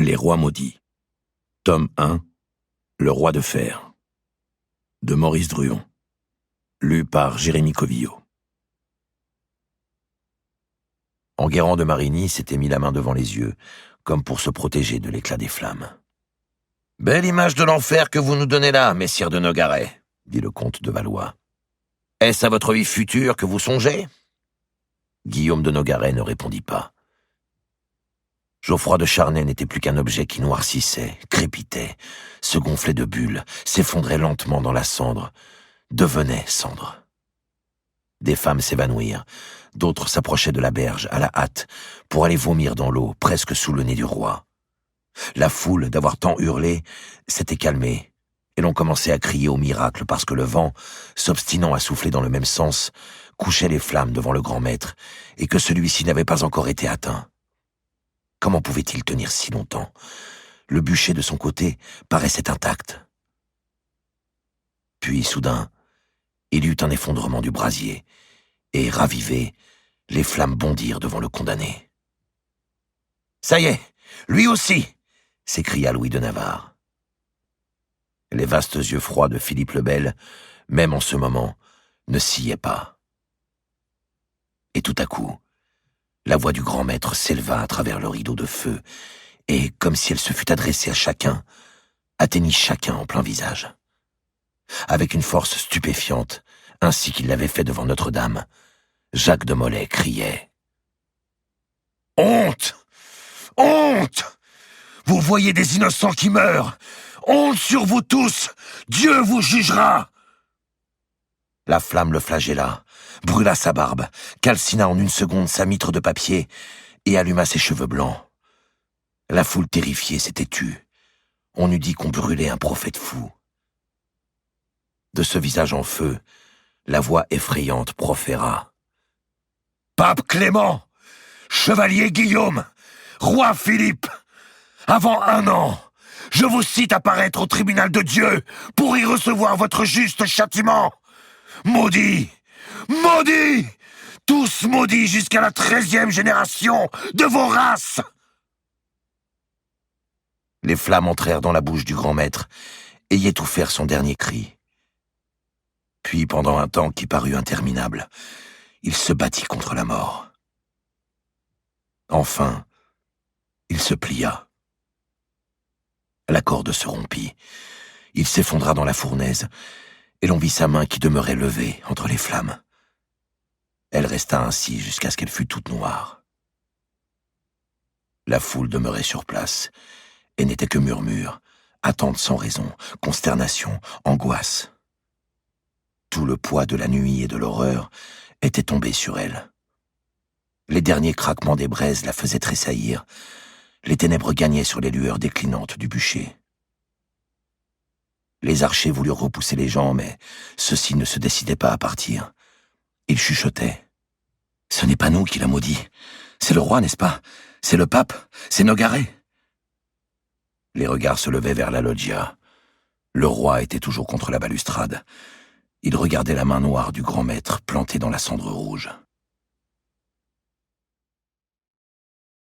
Les rois maudits. Tome 1. Le roi de fer. De Maurice Druon. Lu par Jérémy Covillot. Enguerrand de Marigny s'était mis la main devant les yeux, comme pour se protéger de l'éclat des flammes. « Belle image de l'enfer que vous nous donnez là, messire de Nogaret, » dit le comte de Valois. « Est-ce à votre vie future que vous songez ?» Guillaume de Nogaret ne répondit pas. Geoffroy de Charnay n'était plus qu'un objet qui noircissait, crépitait, se gonflait de bulles, s'effondrait lentement dans la cendre, devenait cendre. Des femmes s'évanouirent, d'autres s'approchaient de la berge, à la hâte, pour aller vomir dans l'eau, presque sous le nez du roi. La foule, d'avoir tant hurlé, s'était calmée, et l'on commençait à crier au miracle parce que le vent, s'obstinant à souffler dans le même sens, couchait les flammes devant le grand maître, et que celui-ci n'avait pas encore été atteint. Comment pouvait-il tenir si longtemps? Le bûcher de son côté paraissait intact. Puis, soudain, il y eut un effondrement du brasier, et, ravivés, les flammes bondirent devant le condamné. « Ça y est, lui aussi !» s'écria Louis de Navarre. Les vastes yeux froids de Philippe le Bel, même en ce moment, ne sciaient pas. Et tout à coup, la voix du grand maître s'éleva à travers le rideau de feu, et, comme si elle se fût adressée à chacun, atteignit chacun en plein visage. Avec une force stupéfiante, ainsi qu'il l'avait fait devant Notre-Dame, Jacques de Molay criait « Honte! Honte! Vous voyez des innocents qui meurent! Honte sur vous tous! Dieu vous jugera !» La flamme le flagella, brûla sa barbe, calcina en une seconde sa mitre de papier et alluma ses cheveux blancs. La foule terrifiée s'était tue. On eût dit qu'on brûlait un prophète fou. De ce visage en feu, la voix effrayante proféra. « Pape Clément, chevalier Guillaume, roi Philippe, avant 1 an, je vous cite à paraître au tribunal de Dieu pour y recevoir votre juste châtiment. Maudits, maudits, tous maudits jusqu'à la 13e génération de vos races !» Les flammes entrèrent dans la bouche du grand maître et y étouffèrent son dernier cri. Puis, pendant un temps qui parut interminable, il se battit contre la mort. Enfin, il se plia. La corde se rompit. Il s'effondra dans la fournaise, et l'on vit sa main qui demeurait levée entre les flammes. Elle resta ainsi jusqu'à ce qu'elle fût toute noire. La foule demeurait sur place, et n'était que murmure, attente sans raison, consternation, angoisse. Tout le poids de la nuit et de l'horreur était tombé sur elle. Les derniers craquements des braises la faisaient tressaillir. Les ténèbres gagnaient sur les lueurs déclinantes du bûcher. Les archers voulurent repousser les gens, mais ceux-ci ne se décidaient pas à partir. Ils chuchotaient. « Ce n'est pas nous qui l'a maudit. C'est le roi, n'est-ce pas? C'est le pape? C'est Nogaret ?» Les regards se levaient vers la loggia. Le roi était toujours contre la balustrade. Il regardait la main noire du grand maître plantée dans la cendre rouge.